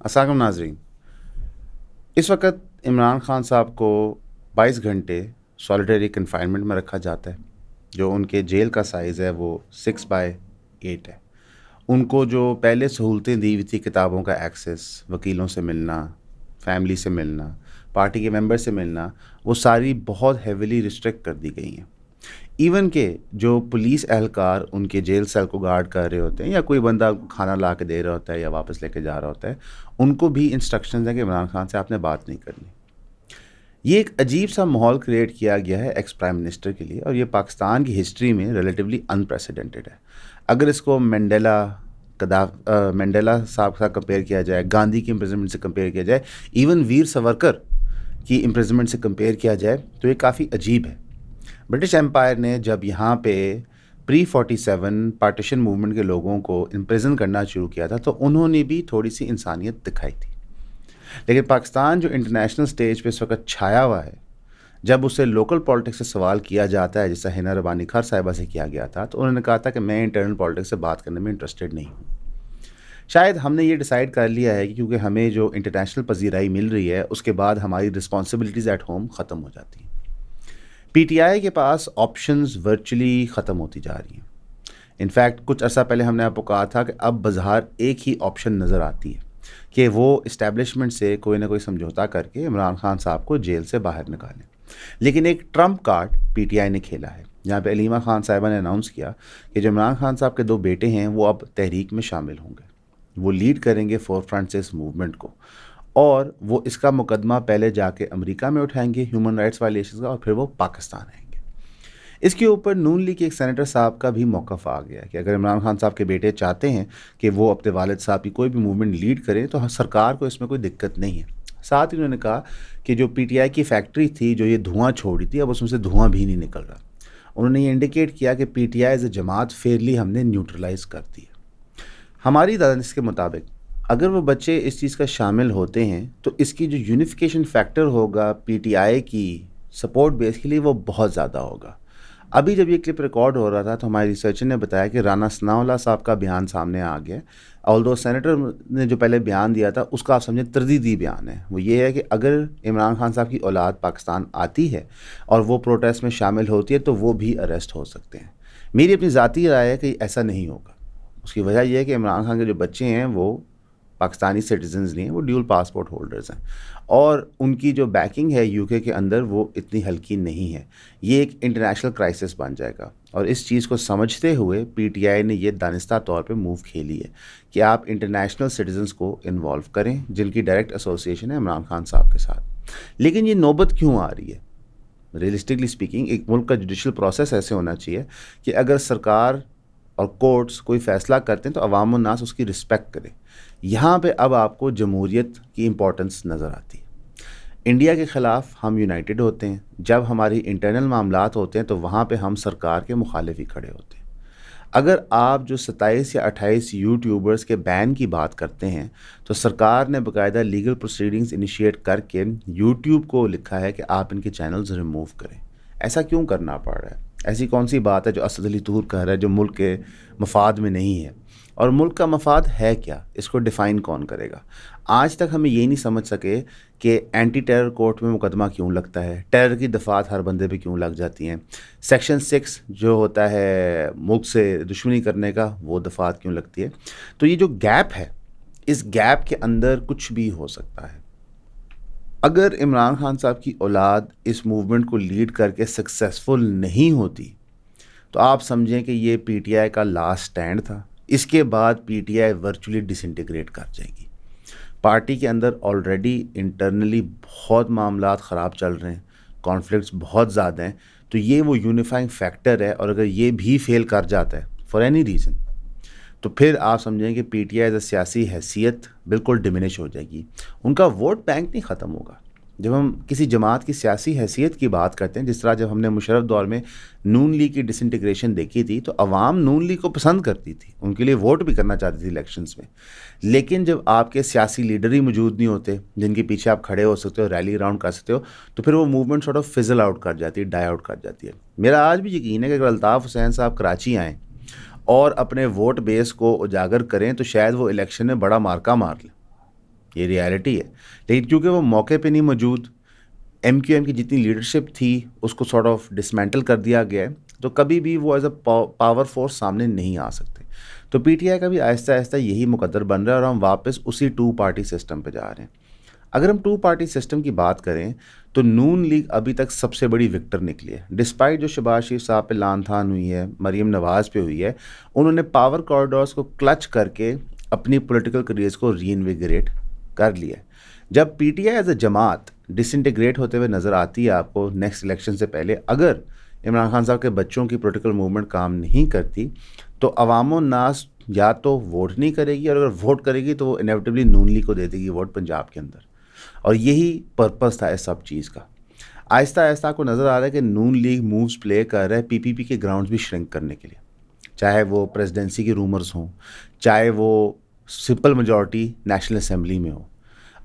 السلام علیکم ناظرین. اس وقت عمران خان صاحب کو 22 گھنٹے سالیٹری کنفائنمنٹ میں رکھا جاتا ہے. جو ان کے جیل کا سائز ہے وہ 6/8 ہے. ان کو جو پہلے سہولتیں دی ہوئی تھی، کتابوں کا ایکسیس، وکیلوں سے ملنا، فیملی سے ملنا، پارٹی کے ممبر سے ملنا، وہ ساری بہت ہیویلی ریسٹرکٹ کر دی گئی ہیں. ایون کہ جو پولیس اہلکار ان کے جیل سیل کو گارڈ کر رہے ہوتے ہیں، یا کوئی بندہ کھانا لا کے دے رہا ہوتا ہے یا واپس لے کے جا رہا ہوتا ہے، ان کو بھی انسٹرکشنز ہیں کہ عمران خان سے آپ نے بات نہیں کرنی. یہ ایک عجیب سا ماحول کریٹ کیا گیا ہے ایکس پرائم منسٹر کے لیے، اور یہ پاکستان کی ہسٹری میں ریلیٹیولی انپریسیڈنٹڈ ہے. اگر اس کو مینڈیلا صاحب کے ساتھ کمپیئر کیا جائے، گاندھی کی امپریزنمنٹ سے کمپیئر کیا جائے، ایون ویر ساورکر کی امپریزنمنٹ سے کمپیئر کیا جائے، تو یہ کافی عجیب ہے. برٹش امپائر نے جب یہاں پہ پری-47 پارٹیشن موومنٹ کے لوگوں کو امپریزن کرنا شروع کیا تھا، تو انہوں نے بھی تھوڑی سی انسانیت دکھائی تھی. لیکن پاکستان جو انٹرنیشنل سٹیج پہ اس وقت چھایا ہوا ہے، جب اسے لوکل پالیٹکس سے سوال کیا جاتا ہے، جیسا ہینا ربانی خان صاحبہ سے کیا گیا تھا، تو انہوں نے کہا تھا کہ میں انٹرنل پالیٹکس سے بات کرنے میں انٹرسٹڈ نہیں ہوں. شاید ہم نے یہ ڈیسائیڈ کر لیا ہے کہ کیونکہ ہمیں جو انٹرنیشنل پذیرائی مل رہی ہے، اس کے بعد ہماری رسپانسبلٹیز ایٹ ہوم ختم ہو جاتی ہیں. پی ٹی آئی کے پاس آپشنز ورچولی ختم ہوتی جا رہی ہیں. انفیکٹ کچھ عرصہ پہلے ہم نے آپ کو کہا تھا کہ اب بظاہر ایک ہی آپشن نظر آتی ہے کہ وہ اسٹیبلشمنٹ سے کوئی نہ کوئی سمجھوتا کر کے عمران خان صاحب کو جیل سے باہر نکالیں. لیکن ایک ٹرمپ کارڈ پی ٹی آئی نے کھیلا ہے. یہاں پہ علیمہ خان صاحبہ نے اناؤنس کیا کہ جو عمران خان صاحب کے 2 بیٹے ہیں وہ اب تحریک میں شامل ہوں گے. وہ لیڈ کریں گے فور فرنٹ سے اس موومنٹ کو، اور وہ اس کا مقدمہ پہلے جا کے امریکہ میں اٹھائیں گے ہیومن رائٹس وائلیشنز کا، اور پھر وہ پاکستان آئیں گے. اس کے اوپر نون لیگ کے ایک سینیٹر صاحب کا بھی موقف آ گیا کہ اگر عمران خان صاحب کے بیٹے چاہتے ہیں کہ وہ اپنے والد صاحب کی کوئی بھی موومنٹ لیڈ کریں، تو سرکار کو اس میں کوئی دقت نہیں ہے. ساتھ ہی انہوں نے کہا کہ جو پی ٹی آئی کی فیکٹری تھی جو یہ دھواں چھوڑی تھی، اب اس میں سے دھواں بھی نہیں نکل رہا. انہوں نے یہ انڈیکیٹ کیا کہ پی ٹی آئی ایز اے جماعت فیئرلی ہم نے نیوٹرلائز کر دی ہے. ہماری دانش کے مطابق اگر وہ بچے اس چیز کا شامل ہوتے ہیں، تو اس کی جو یونیفیکیشن فیکٹر ہوگا پی ٹی آئی کی سپورٹ بیس کے لیے، وہ بہت زیادہ ہوگا. ابھی جب یہ کلپ ریکارڈ ہو رہا تھا تو ہمارے ریسرچر نے بتایا کہ رانا ثناء اللہ صاحب کا بیان سامنے آ گیا. آلدو سینیٹر نے جو پہلے بیان دیا تھا، اس کا آپ سمجھیں تردیدی بیان ہے. وہ یہ ہے کہ اگر عمران خان صاحب کی اولاد پاکستان آتی ہے اور وہ پروٹیسٹ میں شامل ہوتی ہے، تو وہ بھی اریسٹ ہو سکتے ہیں. میری اپنی ذاتی رائے ہے کہ ایسا نہیں ہوگا. اس کی وجہ یہ ہے کہ عمران خان کے جو بچے ہیں وہ پاکستانی سٹیزنز نہیں ہیں، وہ ڈیول پاسپورٹ ہولڈرز ہیں، اور ان کی جو بیکنگ ہے یو کے اندر وہ اتنی ہلکی نہیں ہے. یہ ایک انٹرنیشنل کرائسس بن جائے گا، اور اس چیز کو سمجھتے ہوئے پی ٹی آئی نے یہ دانستہ طور پہ موو کھیلی ہے کہ آپ انٹرنیشنل سٹیزنز کو انوالو کریں جن کی ڈائریکٹ ایسوسیشن ہے عمران خان صاحب کے ساتھ. لیکن یہ نوبت کیوں آ رہی ہے؟ ریئلسٹکلی سپیکنگ ایک ملک کا جوڈیشل پروسیس ایسے ہونا چاہیے کہ اگر سرکار اور کورٹس کوئی فیصلہ کرتے ہیں تو عوام الناس اس کی رسپیکٹ کرے. یہاں پہ اب آپ کو جمہوریت کی امپورٹنس نظر آتی ہے. انڈیا کے خلاف ہم یونائٹڈ ہوتے ہیں، جب ہماری انٹرنل معاملات ہوتے ہیں تو وہاں پہ ہم سرکار کے مخالف ہی کھڑے ہوتے ہیں. اگر آپ جو 27 یا 28 یوٹیوبرز کے بین کی بات کرتے ہیں، تو سرکار نے باقاعدہ لیگل پروسیڈنگز انیشیٹ کر کے یوٹیوب کو لکھا ہے کہ آپ ان کے چینلز ریموو کریں. ایسا کیوں کرنا پڑ رہا ہے؟ ایسی کون سی بات ہے جو اسد علی طور کہہ رہا ہے جو ملک کے مفاد میں نہیں ہے؟ اور ملک کا مفاد ہے کیا؟ اس کو ڈیفائن کون کرے گا؟ آج تک ہمیں یہ نہیں سمجھ سکے کہ اینٹی ٹیرر کورٹ میں مقدمہ کیوں لگتا ہے، ٹیرر کی دفعات ہر بندے پہ کیوں لگ جاتی ہیں، سیکشن 6 جو ہوتا ہے ملک سے دشمنی کرنے کا، وہ دفعات کیوں لگتی ہے. تو یہ جو گیپ ہے، اس گیپ کے اندر کچھ بھی ہو سکتا ہے. اگر عمران خان صاحب کی اولاد اس موومنٹ کو لیڈ کر کے سکسیسفل نہیں ہوتی، تو آپ سمجھیں کہ یہ پی ٹی آئی کا لاسٹ سٹینڈ تھا. اس کے بعد P T I virtually disintegrate کر جائے گی. پارٹی کے اندر آلریڈی انٹرنلی بہت معاملات خراب چل رہے ہیں، کانفلکٹس بہت زیادہ ہیں. تو یہ وہ یونیفائنگ فیکٹر ہے، اور اگر یہ بھی فیل کر جاتا ہے فار اینی ریزن، تو پھر آپ سمجھیں کہ پی ٹی آئی ایز اے سیاسی حیثیت بالکل ڈمینش ہو جائے گی. ان کا ووٹ بینک نہیں ختم ہوگا. جب ہم کسی جماعت کی سیاسی حیثیت کی بات کرتے ہیں، جس طرح جب ہم نے مشرف دور میں نون لیگ کی ڈس انٹیگریشن دیکھی تھی، تو عوام نون لیگ کو پسند کرتی تھی، ان کے لیے ووٹ بھی کرنا چاہتی تھی الیکشنز میں. لیکن جب آپ کے سیاسی لیڈر ہی موجود نہیں ہوتے جن کے پیچھے آپ کھڑے ہو سکتے ہو، ریلی اراؤنڈ کر سکتے ہو، تو پھر وہ movement sort of fizzle out کر جاتی ہے، ڈائی آؤٹ کر جاتی ہے. میرا آج بھی یقین ہے کہ اگر الطاف حسین صاحب کراچی آئیں اور اپنے ووٹ بیس کو اجاگر کریں، تو شاید وہ الیکشن میں بڑا مارکا مار لیں. یہ ریالٹی ہے. لیکن کیونکہ وہ موقع پہ نہیں موجود, MQM کی جتنی لیڈرشپ تھی اس کو سارٹ آف ڈسمینٹل کر دیا گیا ہے, تو کبھی بھی وہ ایز اے پاور فورس سامنے نہیں آ سکتے. تو PTI کا بھی آہستہ آہستہ یہی مقدر بن رہا ہے اور ہم واپس اسی 2 پارٹی سسٹم پہ جا رہے ہیں. اگر ہم 2 پارٹی سسٹم کی بات کریں تو نون لیگ ابھی تک سب سے بڑی وکٹر نکلی ہے. ڈسپائٹ جو شہباز شریف صاحب پہ لان تھان ہوئی ہے, مریم نواز پہ ہوئی ہے, انہوں نے پاور کوریڈورس کو کلچ کر کے اپنی پولیٹیکل کریئرز کو ری انویگریٹ کر لیا ہے. جب PTI ایز اے جماعت ڈس انٹیگریٹ ہوتے ہوئے نظر آتی ہے آپ کو نیکسٹ الیکشن سے پہلے, اگر عمران خان صاحب کے بچوں کی پولیٹیکل موومنٹ کام نہیں کرتی تو عوام الناس یا تو ووٹ نہیں کرے گی, اور اگر ووٹ کرے گی تو وہ انیویٹبلی نون لیگ کو دے دے گی ووٹ پنجاب کے اندر. اور یہی پرپس تھا اس سب چیز کا. آہستہ آہستہ کو نظر آ رہا ہے کہ نون لیگ مووز پلے کر رہا ہے PPP کے گراؤنڈز بھی شرنک کرنے کے لیے, چاہے وہ پریزیڈنسی کی رومرز ہوں, چاہے وہ سمپل میجورٹی نیشنل اسمبلی میں ہو.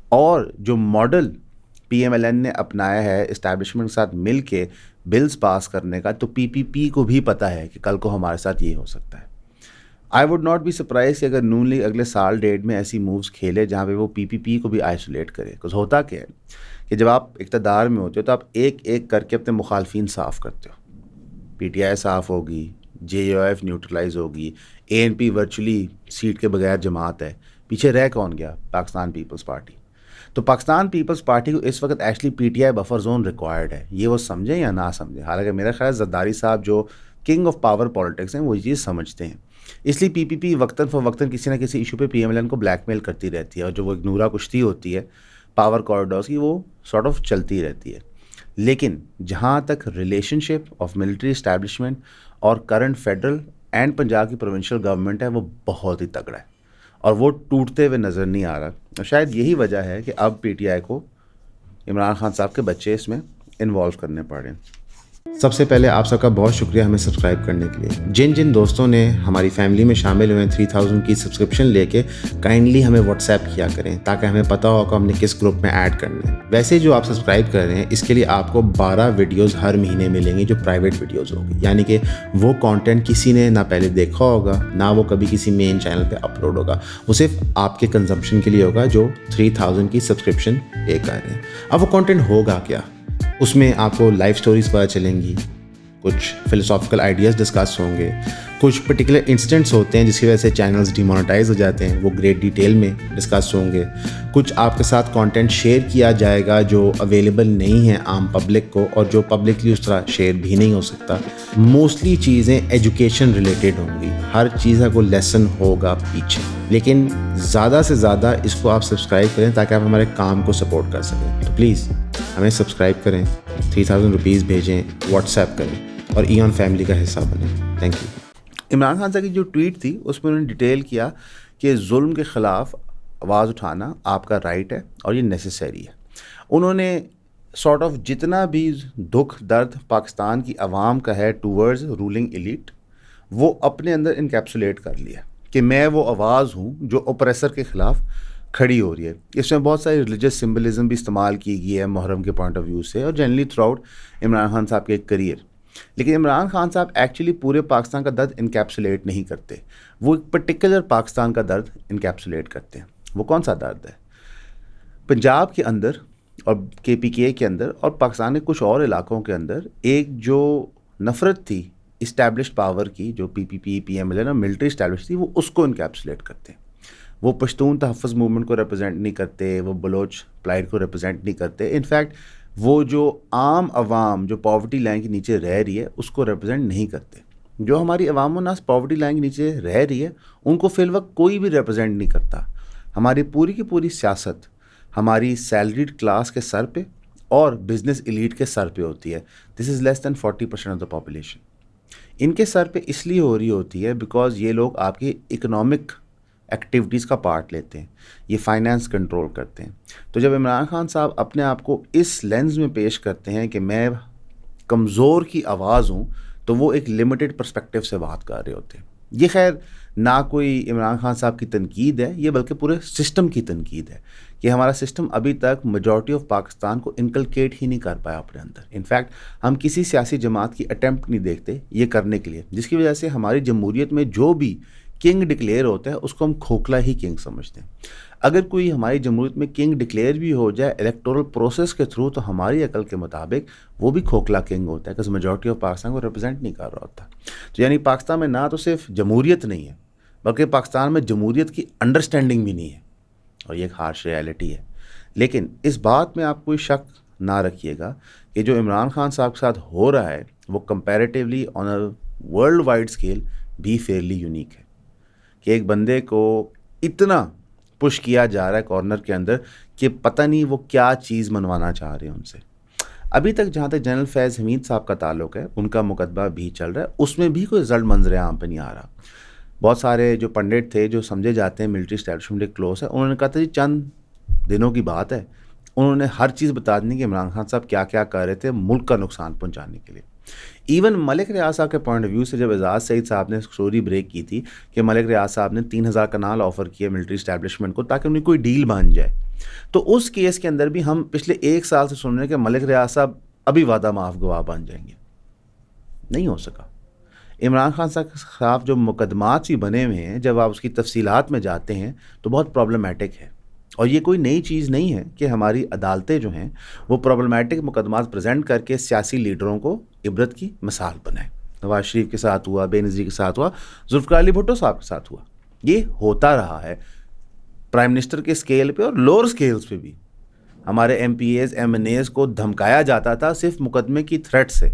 اور جو ماڈل PMLN نے اپنایا ہے اسٹیبلشمنٹ کے ساتھ مل کے بلز پاس کرنے کا, تو PPP کو بھی پتہ ہے کہ کل کو ہمارے ساتھ یہ ہو سکتا ہے. I would not be surprised کہ اگر نون لیگ اگلے سال 1.5 میں ایسی مووز کھیلے جہاں پہ وہ PPP کو بھی آئسولیٹ کرے. کچھ ہوتا کیا ہے کہ جب آپ اقتدار میں ہوتے ہو تو آپ ایک ایک کر کے اپنے مخالفین صاف کرتے ہو. PTI صاف ہوگی, JUF نیوٹرلائز ہوگی, ANP ورچولی سیٹ کے بغیر جماعت ہے, پیچھے رہ کون گیا؟ Pakistan Peoples Party. تو پاکستان پیپلز پارٹی کو اس وقت actually PTI buffer zone required ہے. یہ وہ سمجھیں یا نہ سمجھیں, حالانکہ میرا خیال زرداری صاحب جو کنگ آف پاور پالیٹکس ہیں وہ یہ چیز سمجھتے ہیں. اس لیے PPP وقتاً فوقتاً کسی نہ کسی ایشو پہ PMLN کو بلیک میل کرتی رہتی ہے, اور جو وہ ایک نورا کشتی ہوتی ہے پاور کوریڈورس کی, وہ سارٹ آف چلتی رہتی ہے. لیکن جہاں تک relation ship of military establishment اور کرنٹ فیڈرل اینڈ پنجاب کی پروونشل گورنمنٹ ہے, وہ بہت ہی تگڑا ہے اور وہ ٹوٹتے ہوئے نظر نہیں آ رہا. اور شاید یہی وجہ ہے کہ اب PTI کو عمران خان صاحب کے بچے اس میں انوالو کرنے پڑ رہے ہیں. سب سے پہلے آپ سب کا بہت شکریہ ہمیں سبسکرائب کرنے کے لیے. جن دوستوں نے ہماری فیملی میں شامل ہوئے 3000 کی سبسکرپشن لے کے, کائنڈلی ہمیں واٹس ایپ کیا کریں تاکہ ہمیں پتہ ہو کہ ہم نے کس گروپ میں ایڈ کرنا ہے. ویسے جو آپ سبسکرائب کر رہے ہیں اس کے لیے آپ کو 12 ویڈیوز ہر مہینے ملیں گی جو پرائیویٹ ویڈیوز ہوگی, یعنی کہ وہ کانٹینٹ کسی نے نہ پہلے دیکھا ہوگا نہ وہ کبھی کسی مین چینل پہ اپلوڈ ہوگا. وہ صرف آپ کے کنزمپشن کے لیے ہوگا جو 3000 کی سبسکرپشن پے کر رہے ہیں. اب وہ کانٹینٹ ہوگا کیا؟ اس میں آپ کو لائف سٹوریز پتہ چلیں گی, کچھ فلسافیکل آئیڈیاز ڈسکس ہوں گے, کچھ پرٹیکولر انسٹنٹس ہوتے ہیں جس کی وجہ سے چینلز ڈیمونیٹائز ہو جاتے ہیں, وہ گریٹ ڈیٹیل میں ڈسکس ہوں گے. کچھ آپ کے ساتھ کانٹینٹ شیئر کیا جائے گا جو اویلیبل نہیں ہے عام پبلک کو, اور جو پبلکلی اس طرح شیئر بھی نہیں ہو سکتا. موسٹلی چیزیں ایجوکیشن ریلیٹڈ ہوں گی, ہر چیز کا کوئی لیسن ہوگا پیچھے. لیکن زیادہ سے زیادہ اس کو آپ سبسکرائب کریں تاکہ آپ ہمارے کام کو سپورٹ کر سکیں. تو پلیز ہمیں سبسکرائب کریں, 3000 روپیز بھیجیں, واٹس ایپ کریں اور ایون فیملی کا حصہ بنیں. Thank you. عمران خان صاحب کی جو ٹویٹ تھی اس میں انہوں نے ڈیٹیل کیا کہ ظلم کے خلاف آواز اٹھانا آپ کا رائٹ ہے اور یہ نیسیسری ہے. انہوں نے سارٹ آف جتنا بھی دکھ درد پاکستان کی عوام کا ہے ٹورڈز رولنگ ایلیٹ, وہ اپنے اندر انکیپسولیٹ کر لیا کہ میں وہ آواز ہوں جو اوپریسر کے خلاف کھڑی ہو رہی ہے. اس میں بہت ساری ریلیجس سمبلزم بھی استعمال کی گئی ہے محرم کے پوائنٹ آف ویو سے, اور generally through out Imran Khan صاحب کے کریئر. لیکن عمران خان صاحب ایکچولی پورے پاکستان کا درد انکیپسولیٹ نہیں کرتے, وہ ایک پرٹیکولر پاکستان کا درد انکیپسولیٹ کرتے ہیں. وہ کون سا درد ہے؟ پنجاب کے اندر اور KPK کے اندر اور پاکستان کے کچھ اور علاقوں کے اندر ایک جو نفرت تھی اسٹیبلشڈ پاور کی, جو PPP PMLN اور ملٹری اسٹیبلش تھی, وہ اس کو انکیپسولیٹ کرتے ہیں. وہ پشتون تحفظ موومنٹ کو ریپرزینٹ نہیں کرتے, وہ بلوچ پلائٹ کو ریپرزینٹ نہیں کرتے. انفیکٹ وہ جو عام عوام جو پاورٹی لائن کے نیچے رہ رہی ہے اس کو ریپرزینٹ نہیں کرتے. جو ہماری عوام الناس پاورٹی لائن کے نیچے رہ رہی ہے ان کو فی الوقت کوئی بھی ریپرزینٹ نہیں کرتا. ہماری پوری کی پوری سیاست ہماری سیلریڈ کلاس کے سر پہ اور بزنس ایلیٹ کے سر پہ ہوتی ہے. دس از لیس دین 40% آف دا پاپولیشن. ان کے سر پہ اس لیے ہو رہی ہوتی ہے بیکاز یہ لوگ آپ کی اکنامک ایکٹیویٹیز کا پارٹ لیتے ہیں, یہ فائنانس کنٹرول کرتے ہیں. تو جب عمران خان صاحب اپنے آپ کو اس لینز میں پیش کرتے ہیں کہ میں کمزور کی آواز ہوں, تو وہ ایک لمیٹڈ پرسپیکٹیو سے بات کر رہے ہوتے ہیں. یہ خیر نہ کوئی عمران خان صاحب کی تنقید ہے, یہ بلکہ پورے سسٹم کی تنقید ہے کہ ہمارا سسٹم ابھی تک میجورٹی آف پاکستان کو انکلکیٹ ہی نہیں کر پایا اپنے اندر. انفیکٹ ہم کسی سیاسی جماعت کی اٹیمپٹ نہیں دیکھتے یہ کرنے کے لیے, جس کی وجہ سے ہماری جمہوریت میں جو بھی کنگ ڈکلیئر ہوتا ہے اس کو ہم کھوکھلا ہی کنگ سمجھتے ہیں. اگر کوئی ہماری جمہوریت میں کنگ ڈکلیئر بھی ہو جائے الیکٹورل پروسیس کے تھرو، تو ہماری عقل کے مطابق وہ بھی کھوکھلا کنگ ہوتا ہے، کہ میجورٹی آف پاکستان کو ریپرزینٹ نہیں کر رہا ہوتا. تو یعنی پاکستان میں نہ تو صرف جمہوریت نہیں ہے، بلکہ پاکستان میں جمہوریت کی انڈرسٹینڈنگ بھی نہیں ہے، اور یہ ایک ہارش ریالٹی ہے. لیکن اس بات میں آپ کوئی شک نہ رکھیے گا کہ جو عمران خان صاحب کے ساتھ ہو رہا ہے وہ comparatively on a worldwide scale بھی فیئرلی یونیک ہے، کہ ایک بندے کو اتنا پش کیا جا رہا ہے کارنر کے اندر کہ پتہ نہیں وہ کیا چیز منوانا چاہ رہے ہیں ان سے. ابھی تک جہاں تک جنرل فیض حمید صاحب کا تعلق ہے، ان کا مقدمہ بھی چل رہا ہے، اس میں بھی کوئی رزلٹ منظر عام پہ نہیں آ رہا. بہت سارے جو پنڈت تھے جو سمجھے جاتے ہیں ملٹری اسٹیبلشمنٹ کے کلوز ہے، انہوں نے کہا تھا جی چند دنوں کی بات ہے، انہوں نے ہر چیز بتا دی کہ عمران خان صاحب کیا کیا کر رہے تھے ملک کا نقصان پہنچانے کے لیے. ایون ملک ریاض صاحب کے پوائنٹ آف ویو سے جب اعزاز سعید صاحب نے اسٹوری بریک کی تھی کہ ملک ریاض صاحب نے 3,000 کنال آفر کیے ملٹری اسٹیبلشمنٹ کو تاکہ انہیں کوئی ڈیل بن جائے، تو اس کیس کے اندر بھی ہم پچھلے 1 سال سے سن رہے ہیں کہ ملک ریاض صاحب ابھی وعدہ معاف گواہ بن جائیں گے. نہیں ہو سکا. عمران خان صاحب کے خلاف جو مقدمات بھی بنے ہوئے ہیں، جب آپ اس کی تفصیلات میں جاتے ہیں تو بہت پرابلمٹک ہے. اور یہ کوئی نئی چیز نہیں ہے کہ ہماری عدالتیں جو ہیں وہ پرابلمٹک مقدمات پریزنٹ کر کے سیاسی لیڈروں کو عبرت کی مثال بنائیں. نواز شریف کے ساتھ ہوا، بے نظیر کے ساتھ ہوا، ذوالفقار علی بھٹو صاحب کے ساتھ ہوا. یہ ہوتا رہا ہے پرائم منسٹر کے اسکیل پہ اور لوور اسکیلس پہ بھی. ہمارے MPs MNAs کو دھمکایا جاتا تھا صرف مقدمے کی تھریٹ سے،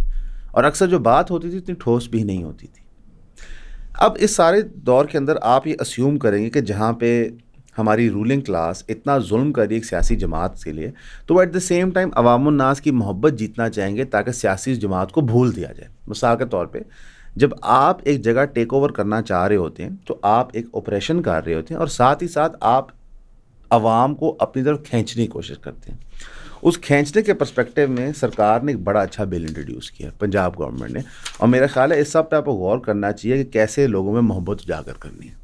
اور اکثر جو بات ہوتی تھی اتنی ٹھوس بھی نہیں ہوتی تھی. اب اس سارے دور کے اندر آپ یہ اسیوم کریں گے کہ جہاں پہ ہماری رولنگ کلاس اتنا ظلم کر رہی ہے ایک سیاسی جماعت کے لیے، تو ایٹ دا سیم ٹائم عوام الناس کی محبت جیتنا چاہیں گے تاکہ سیاسی جماعت کو بھول دیا جائے. مثال کے طور پہ جب آپ ایک جگہ ٹیک اوور کرنا چاہ رہے ہوتے ہیں تو آپ ایک آپریشن کر رہے ہوتے ہیں، اور ساتھ ہی ساتھ آپ عوام کو اپنی طرف کھینچنے کی کوشش کرتے ہیں. اس کھینچنے کے پرسپیکٹیو میں سرکار نے ایک بڑا اچھا بل انٹروڈیوس کیا پنجاب گورنمنٹ نے، اور میرا خیال ہے اس سب پہ آپ کو غور کرنا چاہیے کہ کیسے لوگوں میں محبت اجاگر کرنی ہے.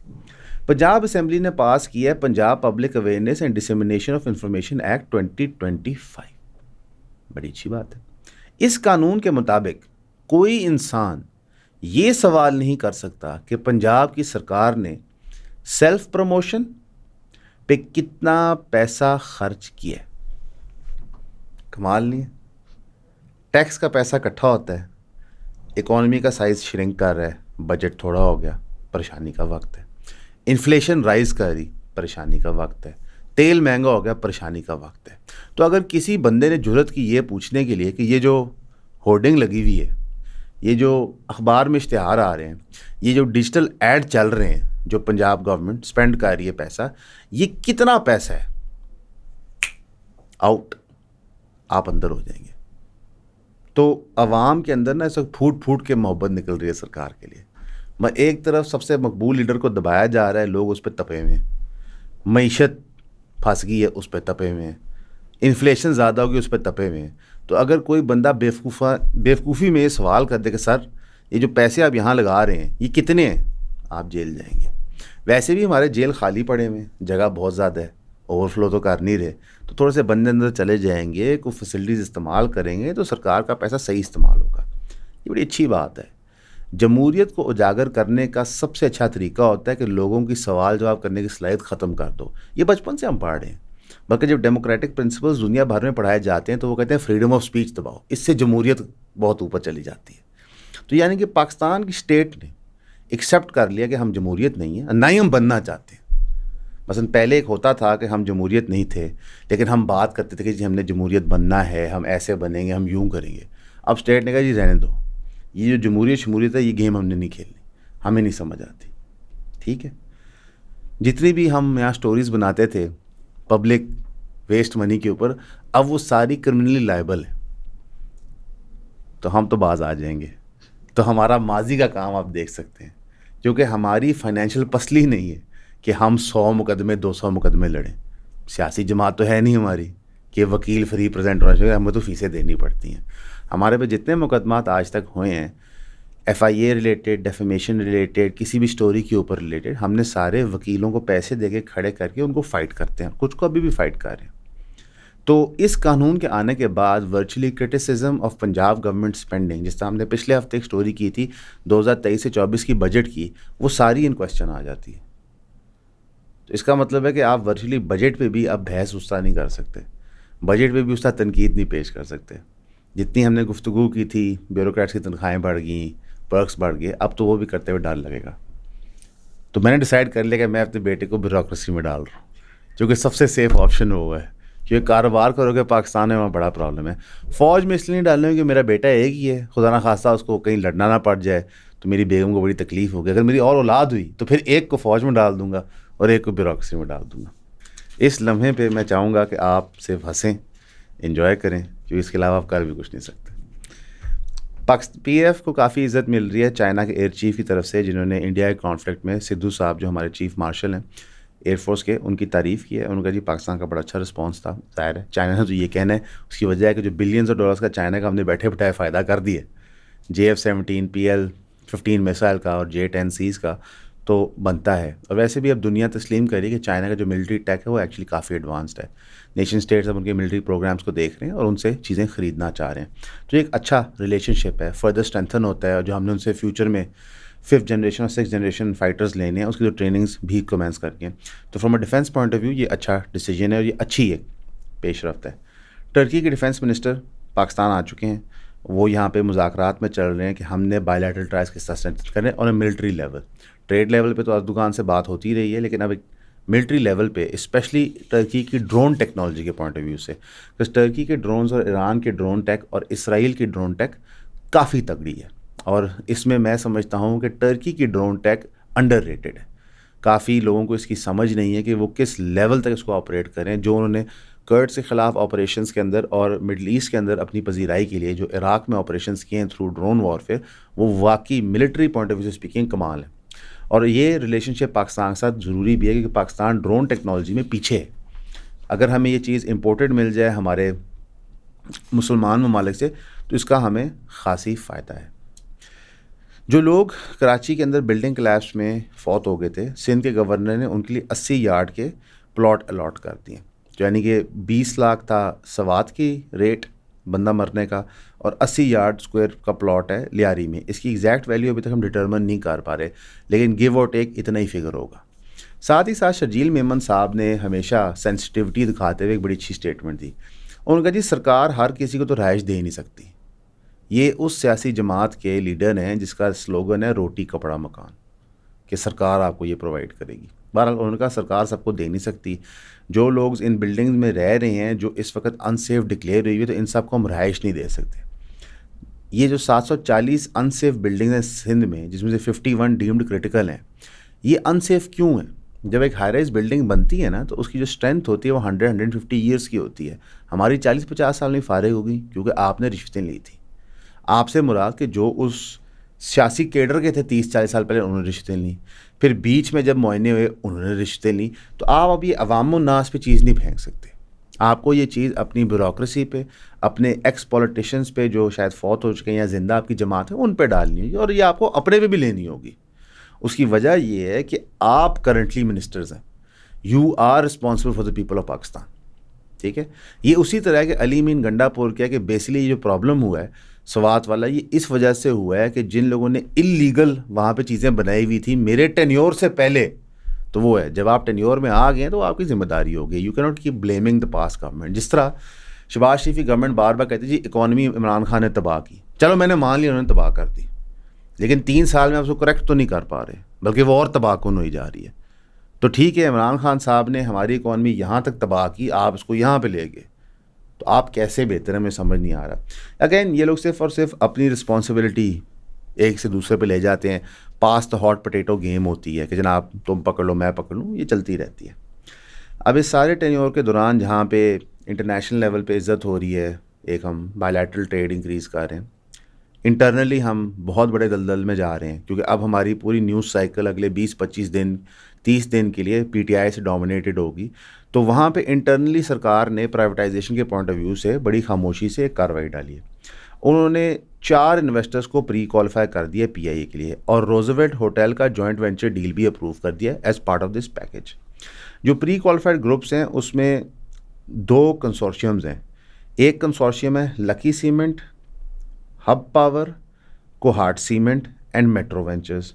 پنجاب اسمبلی نے پاس کیا ہے Punjab public awareness and dissemination of information act 2025. بڑی اچھی بات ہے. اس قانون کے مطابق کوئی انسان یہ سوال نہیں کر سکتا کہ پنجاب کی سرکار نے سیلف پروموشن پہ کتنا پیسہ خرچ کیا ہے. کمال نہیں ہے. ٹیکس کا پیسہ اکٹھا ہوتا ہے، اکانومی کا سائز شرنک کر رہا ہے، بجٹ تھوڑا ہو گیا، پریشانی کا وقت ہے. انفلیشن رائز کر رہی، پریشانی کا وقت ہے. تیل مہنگا ہو گیا، پریشانی کا وقت ہے. تو اگر کسی بندے نے جرت کی یہ پوچھنے کے لیے کہ یہ جو ہورڈنگ لگی ہوئی ہے، یہ جو اخبار میں اشتہار آ رہے ہیں، یہ جو ڈیجیٹل ایڈ چل رہے ہیں جو پنجاب گورنمنٹ اسپینڈ کر رہی ہے پیسہ، یہ کتنا پیسہ ہے، آؤٹ، آپ اندر ہو جائیں گے. تو عوام کے اندر نا اس وقت پھوٹ پھوٹ کے محبت نکل رہی ہے سرکار کے لیے. میں ایک طرف سب سے مقبول لیڈر کو دبایا جا رہا ہے، لوگ اس پہ تپے ہوئے ہیں. معیشت پھنس گئی ہے، اس پہ تپے ہوئے ہیں. انفلیشن زیادہ ہوگی، اس پہ تپے ہوئے ہیں. تو اگر کوئی بندہ بیوقوفی میں یہ سوال کر دے کہ سر یہ جو پیسے آپ یہاں لگا رہے ہیں یہ کتنے ہیں، آپ جیل جائیں گے. ویسے بھی ہمارے جیل خالی پڑے ہوئے ہیں، جگہ بہت زیادہ ہے، اوور فلو تو کر نہیں رہے. تو تھوڑے سے بندے اندر چلے جائیں گے، کوئی فیسلٹیز استعمال کریں گے تو سرکار کا پیسہ صحیح استعمال ہوگا. یہ بڑی اچھی بات ہے. جمہوریت کو اجاگر کرنے کا سب سے اچھا طریقہ ہوتا ہے کہ لوگوں کی سوال جواب کرنے کی صلاحیت ختم کر دو. یہ بچپن سے ہم پڑھ رہے ہیں. بلکہ جب ڈیموکریٹک پرنسپلز دنیا بھر میں پڑھائے جاتے ہیں تو وہ کہتے ہیں فریڈم آف اسپیچ دباؤ، اس سے جمہوریت بہت اوپر چلی جاتی ہے. تو یعنی کہ پاکستان کی اسٹیٹ نے ایکسیپٹ کر لیا کہ ہم جمہوریت نہیں ہیں، نہ ہی ہم بننا چاہتے ہیں. مثلا پہلے ایک ہوتا تھا کہ ہم جمہوریت نہیں تھے لیکن ہم بات کرتے تھے کہ جی ہم نے جمہوریت بننا ہے، ہم ایسے بنیں گے، ہم یوں کریں گے. اب اسٹیٹ نے کہا جی رہنے دو، یہ جو جمہوریت شمولیت ہے یہ گیم ہم نے نہیں کھیلنی، ہمیں نہیں سمجھ آتی. ٹھیک ہے. جتنی بھی ہم یہاں سٹوریز بناتے تھے پبلک ویسٹ منی کے اوپر، اب وہ ساری کرمنلی لائبل ہے. تو ہم تو باز آ جائیں گے. تو ہمارا ماضی کا کام آپ دیکھ سکتے ہیں، کیونکہ ہماری فائنینشیل پسلی نہیں ہے کہ ہم 100 مقدمے 200 مقدمے لڑیں. سیاسی جماعت تو ہے نہیں ہماری کہ وکیل فری پریزنٹ ہونا چاہیے، ہمیں تو فیسیں دینی پڑتی ہیں. ہمارے پہ جتنے مقدمات آج تک ہوئے ہیں ایف آئی اے ریلیٹڈ، ڈیفیمیشن ریلیٹڈ، کسی بھی سٹوری کے اوپر ریلیٹڈ، ہم نے سارے وکیلوں کو پیسے دے کے کھڑے کر کے ان کو فائٹ کرتے ہیں. کچھ کو ابھی بھی فائٹ کر رہے ہیں. تو اس قانون کے آنے کے بعد virtually criticism of Punjab government spending, جس طرح ہم نے پچھلے ہفتے ایک سٹوری کی تھی 2023 سے 24 کی بجٹ کی، وہ ساری ان کوشچن آ جاتی ہے. تو اس کا مطلب ہے کہ آپ ورچولی بجٹ پہ بھی اب بحث استہ نہیں کر سکتے, بجٹ پہ بھی استہ تنقید نہیں پیش کر سکتے. جتنی ہم نے گفتگو کی تھی بیوروکریٹس کی تنخواہیں بڑھ گئیں, پرکس بڑھ گئے, اب تو وہ بھی کرتے ہوئے ڈال لگے گا. تو میں نے ڈیسائیڈ کر لیا کہ میں اپنے بیٹے کو بیوروکریسی میں ڈال رہا ہوں, کیونکہ سب سے سیف آپشن وہ ہے. کیونکہ کاروبار کرو گے پاکستان میں وہاں بڑا پرابلم ہے. فوج میں اس لیے نہیں ڈالنا ہے کہ میرا بیٹا ایک ہی ہے, خدا نہ خواستہ اس کو کہیں لڑنا نہ پڑ جائے تو میری بیگم کو بڑی تکلیف ہوگی. اگر میری اور اولاد ہوئی تو پھر ایک کو فوج میں ڈال دوں گا اور ایک کو بیوروکریسی میں ڈال دوں گا. اس لمحے پہ میں چاہوں گا کہ آپ صرف ہنسیں, انجوائے کریں, کیونکہ اس کے علاوہ آپ کر بھی کچھ نہیں سکتے. پی ایف کو کافی عزت مل رہی ہے چائنا کے ایئر چیف کی طرف سے, جنہوں نے انڈیا کے کانفلکٹ میں سدھو صاحب جو ہمارے چیف مارشل ہیں ایئر فورس کے, ان کی تعریف کی ہے. ان کا جی پاکستان کا بڑا اچھا رسپانس تھا. ظاہر ہے چائنا نے تو یہ کہنا ہے, اس کی وجہ ہے کہ جو بلینز آف ڈالرز کا چائنا کا ہم نے بیٹھے بٹھائے فائدہ کر دیے, JF-17 PL-15 میسائل کا اور J-10Cs کا تو بنتا ہے. اور ویسے بھی اب دنیا تسلیم کر رہی ہے کہ چائنا کا جو ملٹری ٹیک ہے وہ ایکچولی کافی ایڈوانسڈ ہے. نیشن اسٹیٹس اب ان کے ملٹری پروگرامس کو دیکھ رہے ہیں اور ان سے چیزیں خریدنا چاہ رہے ہیں. تو ایک اچھا ریلیشن شپ ہے, فردر اسٹرینتھن ہوتا ہے. اور جو ہم نے ان سے فیوچر میں 5th جنریشن اور 6th جنریشن فائٹرز لینے ہیں, اس کی جو ٹریننگز بھی کمنس کر کے, تو from a defence point of view یہ اچھا ڈیسیجن ہے اور یہ اچھی ایک پیش رفت ہے. ٹرکی کے ڈیفینس منسٹر پاکستان آ چکے ہیں, وہ یہاں پہ مذاکرات میں چل رہے ہیں کہ ہم نے بائیلیٹرل ٹرائز کس طرح اسٹرینتھن کریں اور ملٹری لیول. ٹریڈ لیول پہ تو اردوغان سے بات ہوتی رہی ہے, لیکن اب ایک ملٹری لیول پہ اسپیشلی ٹرکی کی ڈرون ٹیکنالوجی کے پوائنٹ آف ویو سے, بس ٹرکی کے ڈرونز اور ایران کے ڈرون ٹیک اور اسرائیل کی ڈرون ٹیک کافی تگڑی ہے. اور اس میں سمجھتا ہوں کہ ٹرکی کی ڈرون ٹیک انڈر ریٹڈ ہے. کافی لوگوں کو اس کی سمجھ نہیں ہے کہ وہ کس لیول تک اس کو آپریٹ کریں. جو انہوں نے کرڈز کے خلاف آپریشنس کے اندر اور مڈل ایسٹ کے اندر اپنی پذیرائی کے لیے جو عراق میں آپریشنس کیے ہیں تھرو ڈرون وارفیئر, وہ واقعی ملٹری پوائنٹ آف ویو سے اسپیکنگ کمال ہے. اور یہ ریلیشن شپ پاکستان کے ساتھ ضروری بھی ہے کیونکہ پاکستان ڈرون ٹیکنالوجی میں پیچھے ہے. اگر ہمیں یہ چیز امپورٹڈ مل جائے ہمارے مسلمان ممالک سے تو اس کا ہمیں خاصی فائدہ ہے. جو لوگ کراچی کے اندر بلڈنگ کلیپس میں فوت ہو گئے تھے, سندھ کے گورنر نے ان کے لیے 80 یارڈ کے پلاٹ الاٹ کر دیے, یعنی کہ 20 لاکھ تھا سوات کی ریٹ بندہ مرنے کا, اور 80 یارڈ اسکوائر کا پلاٹ ہے لیاری میں. اس کی ایگزیکٹ ویلیو ابھی تک ہم ڈٹرمن نہیں کر پا رہے, لیکن گیو اور ٹیک اتنا ہی فگر ہوگا. ساتھ ہی ساتھ شرجیل میمن صاحب نے ہمیشہ سینسٹیوٹی دکھاتے ہوئے ایک بڑی اچھی اسٹیٹمنٹ دی. ان کا جی سرکار ہر کسی کو تو رہائش دے نہیں سکتی. یہ اس سیاسی جماعت کے لیڈر ہیں جس کا سلوگن ہے روٹی کپڑا مکان, کہ سرکار آپ کو یہ پرووائڈ کرے گی. بہرحال انہوں نے کہا سرکار سب کو دے نہیں سکتی. جو لوگ ان بلڈنگز میں رہ رہے ہیں جو اس وقت ان سیف ڈکلیئر ہوئی ہے, تو ان سب کو ہم رہائش نہیں دے سکتے. یہ جو 740 ان سیف بلڈنگز ہیں سندھ میں, جس میں سے 51 ڈیمڈ کرٹیکل ہیں, یہ ان سیف کیوں ہیں؟ جب ایک ہائی رائز بلڈنگ بنتی ہے نا, تو اس کی جو اسٹرینتھ ہوتی ہے وہ 100-150 ایئرس کی ہوتی ہے. ہماری 40-50 سال میں فارغ ہوگی کیونکہ آپ نے رشوتیں لی تھی. آپ سے مراد کہ جو اس سیاسی کیڈر کے تھے 30-40 سال پہلے, انہوں نے رشوتیں لیں. پھر بیچ میں جب معائنے ہوئے انہوں نے رشوتیں لیں. تو آپ اب یہ عوام الناس پہ چیز نہیں پھینک سکتے. آپ کو یہ چیز اپنی بیوروکریسی پہ, اپنے ایکس پولیٹیشنز پہ جو شاید فوت ہو چکے ہیں یا زندہ آپ کی جماعت ہے, ان پہ ڈالنی ہوگی, اور یہ آپ کو اپنے پہ بھی لینی ہوگی. اس کی وجہ یہ ہے کہ آپ کرنٹلی منسٹرز ہیں, you are responsible for the people of Pakistan. ٹھیک ہے, یہ اسی طرح کہ علی مین گنڈا پور کیا کہ بیسیکلی یہ جو پرابلم ہوا ہے سوات والا, یہ اس وجہ سے ہوا ہے کہ جن لوگوں نے انلیگل وہاں پہ چیزیں بنائی ہوئی تھیں میرے ٹینیور سے پہلے, تو وہ ہے جب آپ ٹینیور میں آ گئے تو آپ کی ذمہ داری ہوگی. یو کی not keep blaming the past government. جس طرح شہباز شریف کی گورنمنٹ بار بار کہتی جی اکانومی عمران خان نے تباہ کی, چلو میں نے مان لیا انہوں نے تباہ کر دی, لیکن 3 سال میں آپ اس کو کریکٹ تو نہیں کر پا رہے, بلکہ وہ اور تباہ کن ہوئی جا رہی ہے. تو ٹھیک ہے عمران خان صاحب نے ہماری اکانومی یہاں تک تباہ کی, آپ اس کو یہاں پہ لے گئے, تو آپ کیسے بہتر ہیں ہمیں سمجھ نہیں آ رہا. اگین یہ لوگ صرف اور صرف اپنی رسپانسبلٹی ایک سے دوسرے پہ لے جاتے ہیں. پاس تو ہاٹ پوٹیٹو گیم ہوتی ہے کہ جناب تم پکڑ لو میں پکڑ لوں, یہ چلتی رہتی ہے. اب اس سارے ٹینیور کے دوران جہاں پہ انٹرنیشنل لیول پہ عزت ہو رہی ہے, ایک ہم بائیلیٹرل ٹریڈ انکریز کر رہے ہیں, انٹرنلی ہم بہت بڑے دلدل میں جا رہے ہیں, کیونکہ اب ہماری پوری نیوز سائیکل اگلے 20-25 دن 30 دن کے لیے پی ٹی آئی سے ڈومینیٹڈ ہوگی. تو وہاں پہ انٹرنلی سرکار نے پرائیویٹائزیشن کے پوائنٹ آف ویو سے بڑی خاموشی سے ایک کارروائی ڈالی ہے. انہوں نے 4 انویسٹرز کو پری کوالیفائی کر دیا پی آئی اے کے لیے, اور روزویلٹ ہوٹل کا جوائنٹ وینچر ڈیل بھی اپروو کر دیا as part of this package. جو پری کوالیفائڈ گروپس ہیں اس میں 2 کنسورشیمز ہیں. ایک کنسورشیم ہے لکی سیمنٹ, ہب پاور, کوہارٹ سیمنٹ اینڈ میٹرو وینچرز.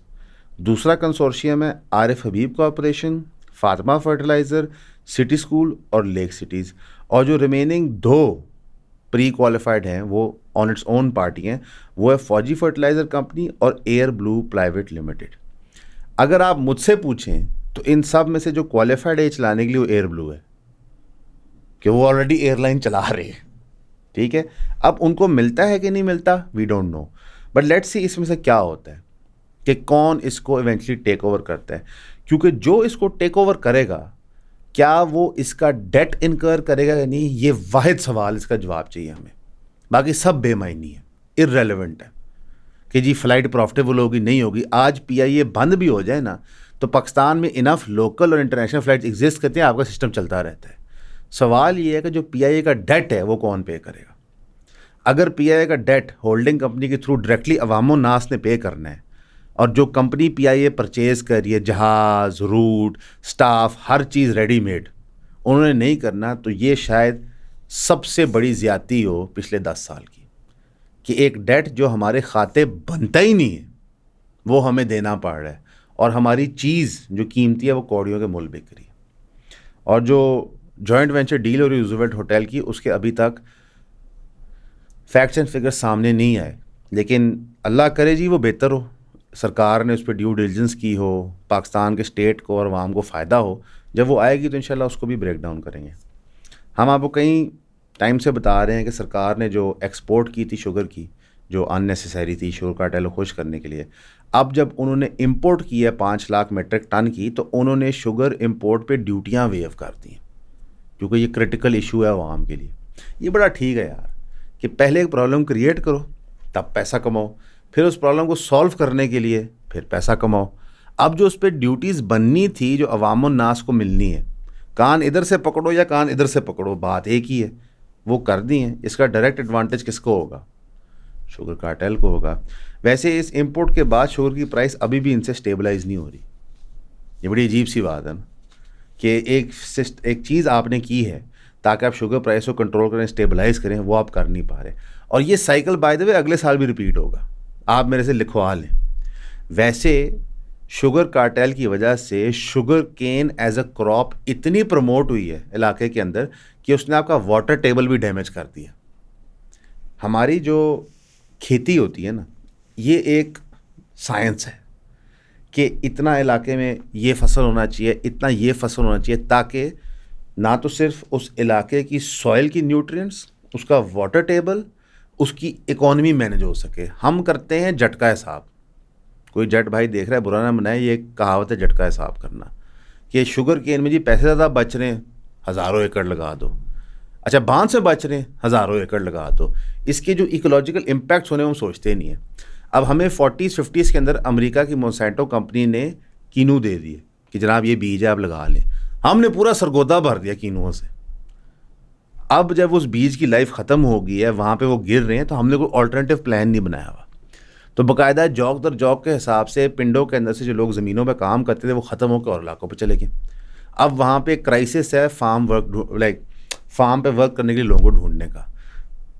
دوسرا کنسورشیم ہے عارف حبیب کارپوریشن, فاطمہ فرٹیلائزر, سٹی اسکول اور لیک سٹیز. اور جو ریمیننگ 2 پری کوالیفائڈ ہیں وہ آن اٹس اون پارٹی ہیں, وہ ہے فوجی فرٹیلائزر کمپنی اور ایئر بلو پرائیویٹ لمیٹڈ. اگر آپ مجھ سے پوچھیں تو ان سب میں سے جو کوالیفائڈ ہے چلانے کے لیے وہ ایئر بلو ہے, کہ وہ آلریڈی ایئر لائن چلا رہے ہیں. ٹھیک ہے, اب ان کو ملتا ہے کہ نہیں ملتا, we don't know, but let see اس میں سے کیا ہوتا ہے کہ کون اس کو ایونچولی ٹیک اوور کرتا ہے. کیونکہ جو اس کو ٹیک اوور کرے گا, کیا وہ اس کا ڈیٹ انکر کرے گا یا نہیں, یہ واحد سوال اس کا جواب چاہیے ہمیں. باقی سب بے معنی ہے, ارریلیونٹ ہے کہ جی فلائٹ پروفٹیبل ہوگی نہیں ہوگی. آج پی آئی اے بند بھی ہو جائے نا تو پاکستان میں انف لوکل اور انٹرنیشنل فلائٹ ایگزسٹ کرتے ہیں, آپ کا سسٹم چلتا رہتا ہے. سوال یہ ہے کہ جو پی آئی اے کا ڈیٹ ہے وہ کون پے کرے گا. اگر پی آئی اے کا ڈیٹ ہولڈنگ کمپنی کے تھرو ڈائریکٹلی عوام الناس نے پے کرنا ہے, اور جو company P I a purchase کر رہی ہے, جہاز, روٹ, سٹاف, ہر چیز ریڈی میڈ, انہوں نے نہیں کرنا, تو یہ شاید سب سے بڑی زیادتی ہو پچھلے 10 سال کی, کہ ایک ڈیٹ جو ہمارے کھاتے بنتا ہی نہیں ہے وہ ہمیں دینا پڑ رہا ہے, اور ہماری چیز جو قیمتی ہے وہ کوڑیوں کے مول بک رہی ہے. اور جو جوائنٹ وینچر ڈیل ہو رہی روزویلٹ ہوٹل کی, اس کے ابھی تک فیکٹس اینڈ فگر سامنے نہیں آئے, لیکن اللہ کرے جی وہ بہتر ہو, سرکار نے اس پہ ڈیو ڈیلیجنس کی ہو, پاکستان کے اسٹیٹ کو اور عوام کو فائدہ ہو. جب وہ آئے گی تو انشاءاللہ اس کو بھی بریک ڈاؤن کریں گے. ہم آپ کو کئی ٹائم سے بتا رہے ہیں کہ سرکار نے جو ایکسپورٹ کی تھی شوگر کی, جو ان نیسیسری تھی شوگر کارٹیل کو خوش کرنے کے لیے, اب جب انہوں نے امپورٹ کی ہے 5 لاکھ میٹرک ٹن کی, تو انہوں نے شوگر امپورٹ پہ ڈیوٹیاں ویو کر دی ہیں, کیونکہ یہ کرٹیکل ایشو ہے عوام کے لیے. یہ بڑا ٹھیک ہے یار کہ پہلے ایک پرابلم کریٹ کرو تب پیسہ کماؤ, پھر اس پرابلم کو سولو کرنے کے لیے پھر پیسہ کماؤ. اب جو اس پہ ڈیوٹیز بننی تھی جو عوام الناس کو ملنی ہے, کان ادھر سے پکڑو یا کان ادھر سے پکڑو, بات ایک ہی ہے, وہ کر دی ہیں. اس کا ڈائریکٹ ایڈوانٹیج کس کو ہوگا؟ شوگر کارٹیل کو ہوگا. ویسے اس امپورٹ کے بعد شوگر کی پرائس ابھی بھی ان سے اسٹیبلائز نہیں ہو رہی. یہ بڑی عجیب سی بات ہے نا کہ ایک چیز آپ نے کی ہے تاکہ آپ شوگر پرائس کو کنٹرول کریں, اسٹیبلائز کریں, وہ آپ کر نہیں پا رہے. اور یہ سائیکل بائی دا وے اگلے سال بھی ریپیٹ ہوگا, آپ میرے سے لکھوا لیں. ویسے شوگر کارٹیل کی وجہ سے sugar cane as a crop اتنی پروموٹ ہوئی ہے علاقے کے اندر کہ اس نے آپ کا واٹر ٹیبل بھی ڈیمیج کر دیا. ہماری جو کھیتی ہوتی ہے نا, یہ ایک سائنس ہے کہ اتنا علاقے میں یہ فصل ہونا چاہیے, اتنا یہ فصل ہونا چاہیے, تاکہ نہ تو صرف اس علاقے کی سوئل کی نیوٹرینٹس, اس کا واٹر ٹیبل, اس کی اکانومی مینیج ہو سکے. ہم کرتے ہیں جٹ کا حساب. کوئی جٹ بھائی دیکھ رہا ہے برا نہ منائے, یہ کہاوت ہے جٹ کا حساب کرنا, کہ شوگر کین میں جی پیسے زیادہ بچ رہے ہیں, ہزاروں ایکڑ لگا دو. اچھا باندھ سے بچ رہے ہیں, ہزاروں ایکڑ لگا دو. اس کے جو ایکولوجیکل امپیکٹس ہونے ہم سوچتے نہیں ہیں. اب ہمیں 40s 50s کے اندر امریکہ کی مونسینٹو کمپنی نے کینو دے دیے کہ جناب یہ بیج ہے آپ لگا لیں. ہم نے پورا سرگودا بھر دیا کینوؤں سے. اب جب اس بیج کی لائف ختم ہو گئی ہے, وہاں پہ وہ گر رہے ہیں, تو ہم نے کوئی آلٹرنیٹیو پلان نہیں بنایا ہوا. تو باقاعدہ جوک در جوک کے حساب سے پنڈوں کے اندر سے جو لوگ زمینوں پہ کام کرتے تھے وہ ختم ہو کے اور علاقوں پہ چلے گئے. اب وہاں پہ کرائسس ہے فارم پہ ورک کرنے کے لیے لوگوں کو ڈھونڈنے کا.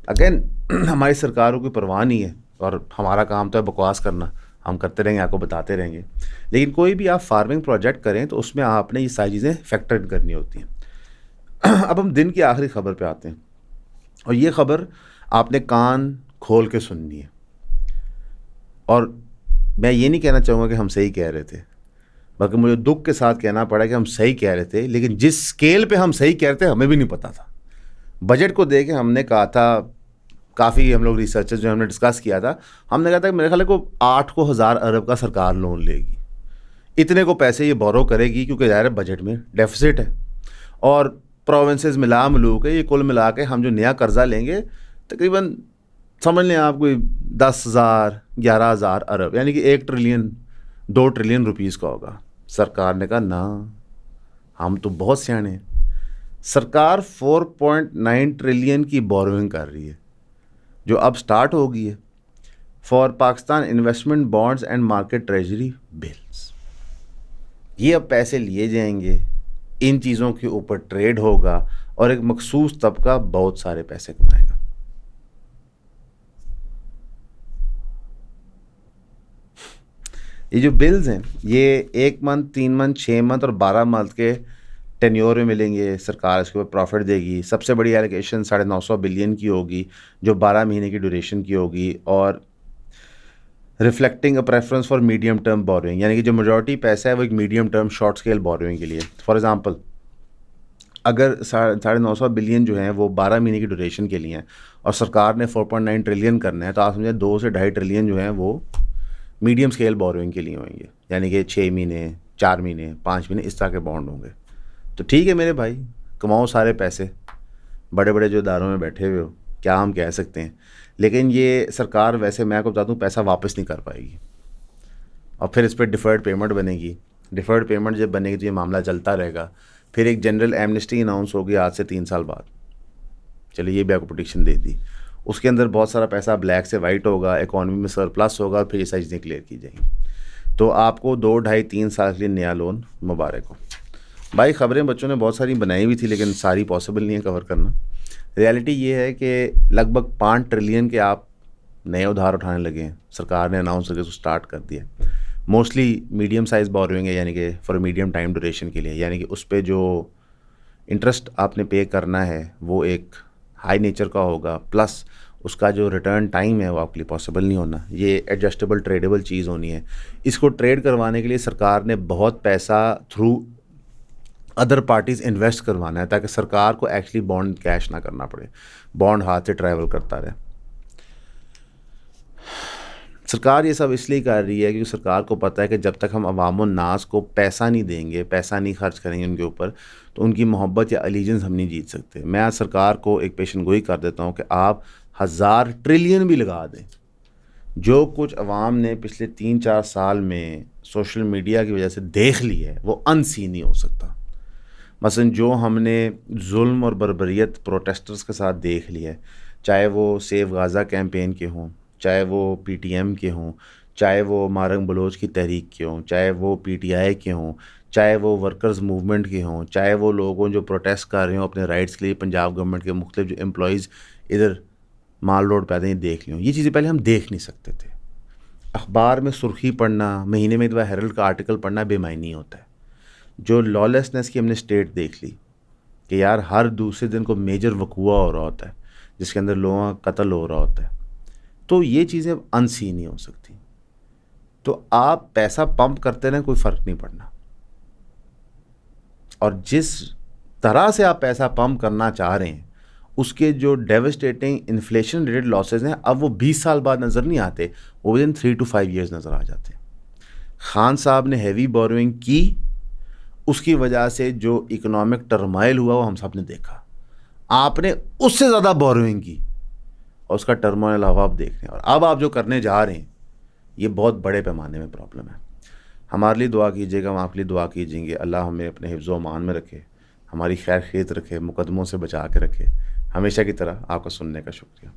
اگین ہماری سرکاروں کی پرواہ نہیں ہے, اور ہمارا کام تو ہے بکواس کرنا, ہم کرتے رہیں گے, آپ کو بتاتے رہیں گے. لیکن کوئی بھی آپ فارمنگ پروجیکٹ کریں تو اس میں آپ نے یہ ساری چیزیں فیکٹر ان کرنی ہوتی ہیں. اب ہم دن کی آخری خبر پہ آتے ہیں, اور یہ خبر آپ نے کان کھول کے سننی ہے. اور میں یہ نہیں کہنا چاہوں گا کہ ہم صحیح کہہ رہے تھے, بلکہ مجھے دکھ کے ساتھ کہنا پڑا کہ ہم صحیح کہہ رہے تھے, لیکن جس سکیل پہ ہم صحیح کہہ رہے تھے ہمیں بھی نہیں پتا تھا. بجٹ کو دے کے ہم نے کہا تھا, کافی ہم لوگ ریسرچر جو ہم نے ڈسکس کیا تھا, ہم نے کہا تھا کہ میرے خیال کو 8,000 ارب کا سرکار لون لے گی, اتنے کو پیسے یہ بورو کرے گی, کیونکہ ظاہر بجٹ میں ڈیفیسٹ ہے, اور پروونسز ملا ملو کے یہ کل ملا کے ہم جو نیا قرضہ لیں گے تقریباً سمجھ لیں آپ کوئی 10,000 11,000 ارب, یعنی کہ 1 ٹریلین 2 ٹریلین روپیز کا ہوگا. سرکار نے کہا نا, ہم تو بہت سیانے ہیں. سرکار 4.9 ٹریلین کی بوروئنگ کر رہی ہے, جو اب سٹارٹ ہو گئی ہے for Pakistan investment bonds and market treasury bills. یہ اب پیسے لیے جائیں گے, ان چیزوں کے اوپر ٹریڈ ہوگا, اور ایک مخصوص طبقہ بہت سارے پیسے کمائے گا. یہ جو بلز ہیں یہ 1 منتھ 3 منتھ 6 منتھ اور 12 منتھ کے ٹینیور میں ملیں گے. سرکار اس کے اوپر پروفٹ دے گی. سب سے بڑی ایلیگیشن 950 بلین کی ہوگی جو 12 مہینے کی ڈیوریشن کی ہوگی, اور reflecting a preference for medium term borrowing, یعنی کہ جو میجورٹی پیسہ ہے وہ ایک medium term short scale borrowing کے لیے. فار ایگزامپل اگر 950 بلین جو ہیں وہ 12 مہینے کی ڈیوریشن کے لیے ہیں اور سرکار نے 4.9 ٹریلین کرنا ہے, تو آپ سمجھیں 2 سے 2.5 ٹریلین جو ہیں وہ میڈیم اسکیل بوروئنگ کے لیے ہوئیں گے, یعنی کہ 6 مہینے 4 مہینے 5 مہینے اس طرح کے بانڈ ہوں گے. تو ٹھیک ہے میرے بھائی, کماؤ سارے پیسے, بڑے بڑے جو اداروں میں بیٹھے ہوئے ہو, کیا ہم کہہ سکتے ہیں. لیکن یہ سرکار ویسے میں آپ کو بتا دوں پیسہ واپس نہیں کر پائے گی, اور پھر اس پہ ڈیفرڈ پیمنٹ بنے گی. ڈیفرڈ پیمنٹ جب بنے گی تو یہ معاملہ چلتا رہے گا. پھر ایک جنرل ایمنسٹی اناؤنس ہوگی آج سے 3 سال بعد, چلیے یہ بھی آپ کو پروٹیکشن دے دی. اس کے اندر بہت سارا پیسہ بلیک سے وائٹ ہوگا, اکانومی میں سرپلس ہوگا, پھر یہ ساری چیزیں کلیئر کی جائیں گی. تو آپ کو 2 ڈھائی 3 سال کے لیے نیا لون مبارک ہو. بھائی خبریں بچوں نے بہت ساری بنائی ہوئی تھی لیکن ساری پاسبل نہیں ہے کور کرنا. ریالٹی یہ ہے کہ لگ بھگ 5 ٹریلین کے آپ نئے ادھار اٹھانے لگے ہیں. سرکار نے اناؤنس کر کے اس کو اسٹارٹ کر دیا. موسٹلی میڈیم سائز بوروئنگ ہے, یعنی کہ فار میڈیم ٹائم ڈیوریشن کے لیے, یعنی کہ اس پہ جو انٹرسٹ آپ نے پے کرنا ہے وہ ایک ہائی نیچر کا ہوگا, پلس اس کا جو ریٹرن ٹائم ہے وہ آپ کے لیے پاسبل نہیں ہونا. یہ ایڈجسٹیبل ٹریڈیبل چیز ہونی ہے. اس کو ٹریڈ کروانے کے لیے سرکار نے بہت پیسہ تھرو ادر پارٹیز انویسٹ کروانا ہے تاکہ سرکار کو ایکچولی بانڈ کیش نہ کرنا پڑے, بانڈ ہاتھ سے ٹریول کرتا رہے. سرکار یہ سب اس لیے کر رہی ہے کیونکہ سرکار کو پتہ ہے کہ جب تک ہم عوام الناس کو پیسہ نہیں دیں گے, پیسہ نہیں خرچ کریں گے ان کے اوپر, تو ان کی محبت یا الیجنس ہم نہیں جیت سکتے. میں آج سرکار کو ایک پیشن گوئی کر دیتا ہوں کہ آپ 1000 ٹریلین بھی لگا دیں, جو کچھ عوام نے پچھلے 3-4 سال میں سوشل میڈیا کی وجہ سے دیکھ لی ہے وہ ان سی نہیں ہو سکتا. مثلا جو ہم نے ظلم اور بربریت پروٹیسٹرز کے ساتھ دیکھ لی ہے, چاہے وہ سیو غازہ کیمپین کے ہوں, چاہے وہ پی ٹی ایم کے ہوں, چاہے وہ مارنگ بلوچ کی تحریک کے ہوں, چاہے وہ پی ٹی آئی کے ہوں, چاہے وہ ورکرز موومنٹ کے ہوں, چاہے وہ لوگوں جو پروٹیسٹ کر رہے ہوں اپنے رائٹس کے لیے, پنجاب گورنمنٹ کے مختلف جو امپلائیز ادھر مال روڈ پہ آتے ہیں دیکھ لیں, یہ چیزیں پہلے ہم دیکھ نہیں سکتے تھے. اخبار میں سرخی پڑھنا, مہینے میں ایک دفعہ ہیرلڈ کا آرٹیکل پڑھنا بے معنی ہوتا ہے. جو لالیسنس کی ہم نے اسٹیٹ دیکھ لی کہ یار ہر دوسرے دن کو میجر وقوع ہو رہا ہوتا ہے جس کے اندر لوگوں کا قتل ہو رہا ہوتا ہے, تو یہ چیزیں ان سی نہیں ہو سکتی. تو آپ پیسہ پمپ کرتے رہیں, کوئی فرق نہیں پڑنا. اور جس طرح سے آپ پیسہ پمپ کرنا چاہ رہے ہیں اس کے جو ڈیوسٹیٹنگ انفلیشن ریلیٹڈ لاسز ہیں اب وہ 20 سال بعد نظر نہیں آتے, وہ ود ان 3 to 5 years نظر آ جاتے ہیں. خان صاحب نے ہیوی بوروئنگ کی, اس کی وجہ سے جو اکنامک ٹرمائل ہوا وہ ہم سب نے دیکھا. آپ نے اس سے زیادہ بوروئنگ کی اور اس کا ٹرمائل اب آپ دیکھ رہے ہیں, اور اب آپ جو کرنے جا رہے ہیں یہ بہت بڑے پیمانے میں پرابلم ہے. ہمارے لیے دعا کیجیے گا, ہم آپ کے لیے دعا کیجیں گے. اللہ ہمیں اپنے حفظ و امان میں رکھے, ہماری خیر خیریت رکھے, مقدموں سے بچا کے رکھے. ہمیشہ کی طرح آپ کا سننے کا شکریہ.